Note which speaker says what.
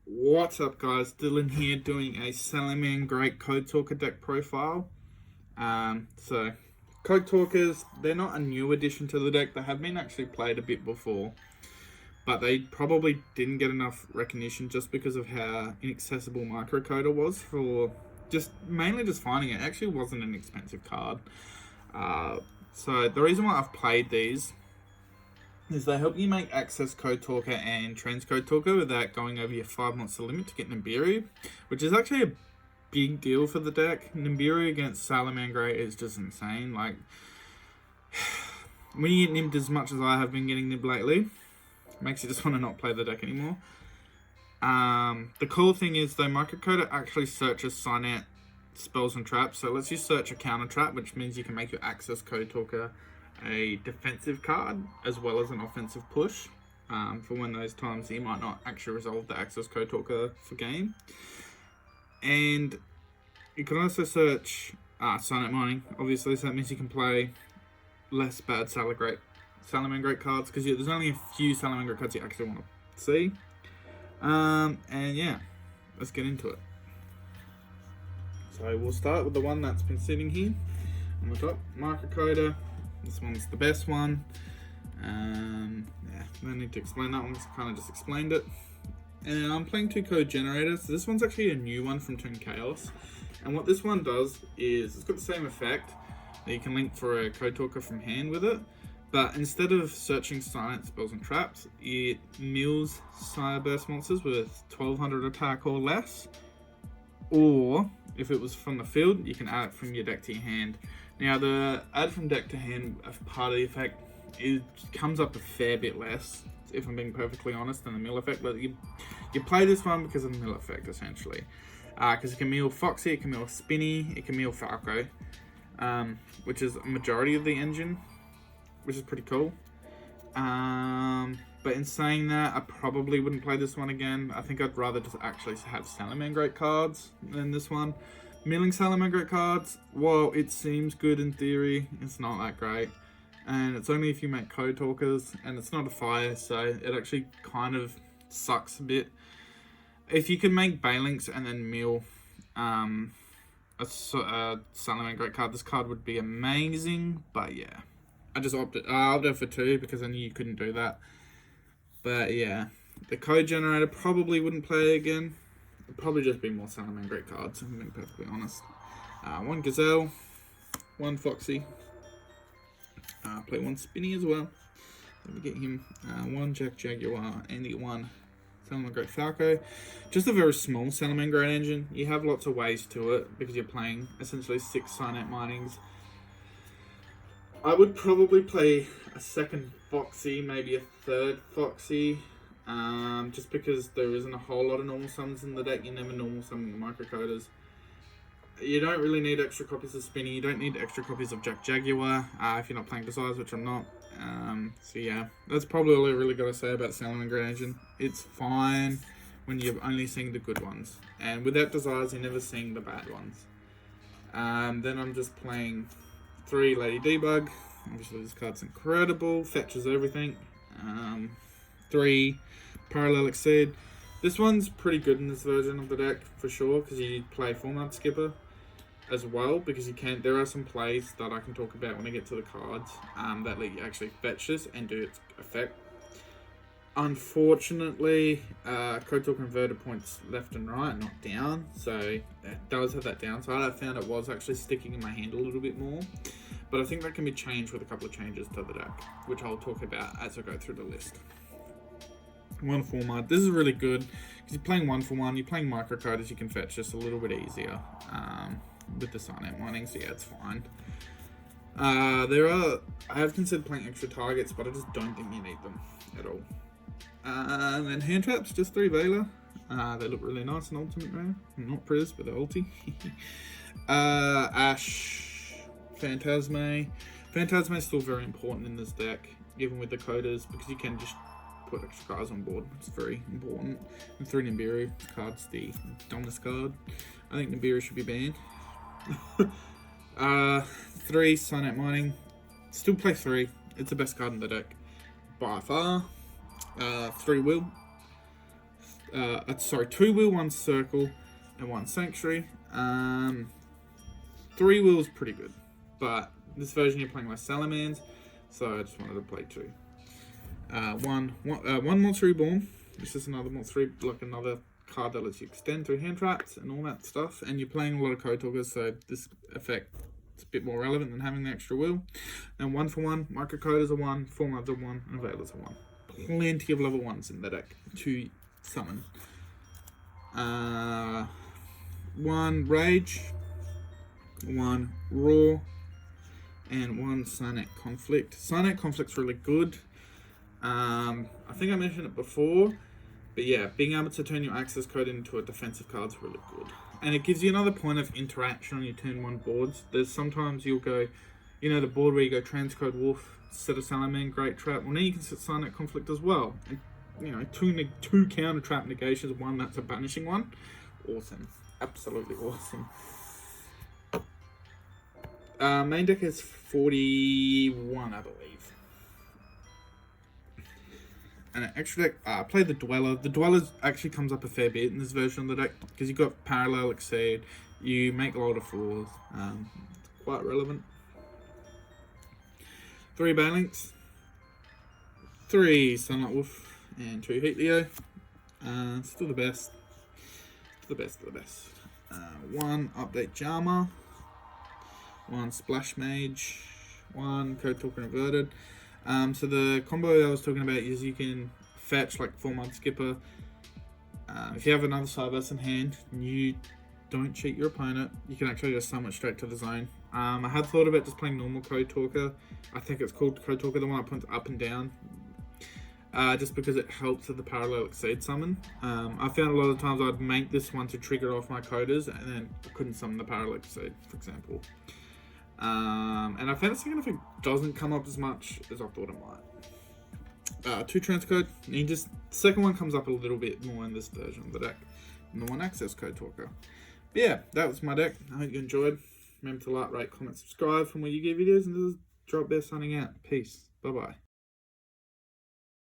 Speaker 1: What's up, guys? Dylan here doing a Salamangreat Code Talker deck profile. So Code Talkers, they're not a new addition to the deck. They have been actually played a bit before, but they probably didn't get enough recognition just because of how inaccessible Microcoder was for mainly just finding it. It actually wasn't an expensive card. So the reason why I've played these is they help you make access Code Talker and Trans Code Talker without going over your 5 monster limit to get Nibiru, which is actually a big deal for the deck. Nibiru against Salamangreat is just insane. Like, when you get nibbed as much as I have been getting nibbed lately, it makes you just want to not play the deck anymore. The cool thing is though, Microcoder actually searches sign out spells and traps, so it lets you search a counter trap, which means you can make your access Code Talker a defensive card as well as an offensive push for when those times you might not actually resolve the access Code Talker for game. And you can also search Silent Mining, obviously, so that means you can play less bad Salamangreat cards, because there's only a few Salamangreat cards you actually want to see. And yeah, let's get into it. So we'll start with the one that's been sitting here on the top, Microcoder. This one's the best one. Yeah, no need to explain that one, kind of just explained it. And I'm playing 2 code generators. So this one's actually a new one from Twin Chaos. And what this one does is, it's got the same effect that you can link for a Code Talker from hand with it. But instead of searching silent spells and traps, it mills Sire Burst monsters with 1200 attack or less. Or, if it was from the field, you can add it from your deck to your hand. Now, the add from deck to hand part of the effect, it comes up a fair bit less, if I'm being perfectly honest, than the mill effect. But you play this one because of the mill effect, essentially. Because it can mill Foxy, it can mill Spinny, it can mill Falco, which is a majority of the engine, which is pretty cool. But in saying that, I probably wouldn't play this one again. I think I'd rather just actually have Salamangreat cards than this one. Milling Salamangreat cards, while it seems good in theory, it's not that great. And it's only if you make Code Talkers, and it's not a fire, so it actually kind of sucks a bit. If you can make Balinks and then mill a Salamangreat card, this card would be amazing, but yeah. I opted for 2 because I knew you couldn't do that. But yeah, the code generator probably wouldn't play again. It'd probably just be more Salamangreat cards, if I'm being perfectly honest. 1 Gazelle, 1 Foxy. Play 1 Spinny as well. Let me get him. 1 Jaguar, and the 1 Salamangreat Falco. Just a very small Salamangreat engine. You have lots of ways to it because you're playing essentially 6 Signet Minings. I would probably play a 2nd Foxy, maybe a 3rd Foxy, just because there isn't a whole lot of normal summons in the deck. You never normal summon the Microcoders. You don't really need extra copies of Spinny, you don't need extra copies of Jaguar, if you're not playing Desires, which I'm not. So yeah, that's probably all I really got to say about Salamangreat engine. It's fine when you're only seeing the good ones, and without Desires, you're never seeing the bad ones. Then I'm just playing 3 Lady Debug. Obviously this card's incredible, fetches everything. 3 Parallel Exceed. This one's pretty good in this version of the deck for sure, because you play Format Skipper as well, because there are some plays that I can talk about when I get to the cards that let you actually fetch this and do its effect. Unfortunately, Code Talker Converter points left and right, not down, so it does have that downside. I found it was actually sticking in my hand a little bit more, but I think that can be changed with a couple of changes to the deck, which I'll talk about as I go through the list. 1 format. This is really good because you're playing 1 for 1. You're playing Microcoders, you can fetch just a little bit easier with the Signet Mining, so yeah, it's fine. I have considered playing extra targets, but I just don't think you need them at all. And then hand traps, just 3 Veiler. They look really nice in Ultimate Rare. Not Priz, but the ulti. Ash, Phantasme. Phantasme is still very important in this deck, even with the coders, because you can just put extra cards on board. It's very important. And 3 Nibiru. This card's the dumbest card. I think Nibiru should be banned. 3 Signet Mining. Still play 3. It's the best card in the deck by far. 3 Will. 2 wheel, 1 circle, and 1 sanctuary. 3 wheels pretty good, but this version you're playing my Salamans, so I just wanted to play 2. One Monster Reborn. This is another Monster, like another card that lets you extend through hand traps and all that stuff. And you're playing a lot of code talkers, so this effect is a bit more relevant than having the extra wheel. And 1 for 1, microcoders are 1, formats are 1, and veilers are 1. Plenty of level 1s in the deck to summon. 1 rage, 1 raw, and 1 Cyanic Conflict. Cyanic Conflict's really good. I think I mentioned it before, but yeah, being able to turn your access code into a defensive card is really good. And it gives you another point of interaction on your turn 1 boards. There's sometimes you'll go, you know, the board where you go Transcode Wolf, set a Salamangreat trap. Well, now you can set Cyanic Conflict as well. And, you know, 2 counter trap negations, 1 that's a banishing one. Awesome. Absolutely awesome. Main deck is 41, I believe. And an extra deck, play the Dweller. The Dweller actually comes up a fair bit in this version of the deck because you've got Parallel Exceed, you make a lot of 4s. It's quite relevant. 3 Balinks, 3 Sunlight Wolf, and 2 Heat Leo. Still the best. Still the best of the best. 1 Update Jama, 1 Splash Mage, 1 Code Talker Inverted. So the combo I was talking about is you can fetch like 4-month Skipper. If you have another Cyberse in hand and you don't cheat your opponent, you can actually just summon it straight to the zone. I had thought about just playing normal Code Talker. I think it's called Code Talker, the one that points up and down. Just because it helps with the Parallel Exceed summon. I found a lot of times I'd make this one to trigger off my coders and then I couldn't summon the Parallel Exceed, for example. And I found the second effect doesn't come up as much as I thought it might. 2 transcode, and just the second one comes up a little bit more in this version of the deck than the 1 access Code Talker. But yeah, that was my deck. I hope you enjoyed. Remember to like, rate, comment, subscribe from where you get videos, and this is Dropbear signing out. Peace. Bye bye.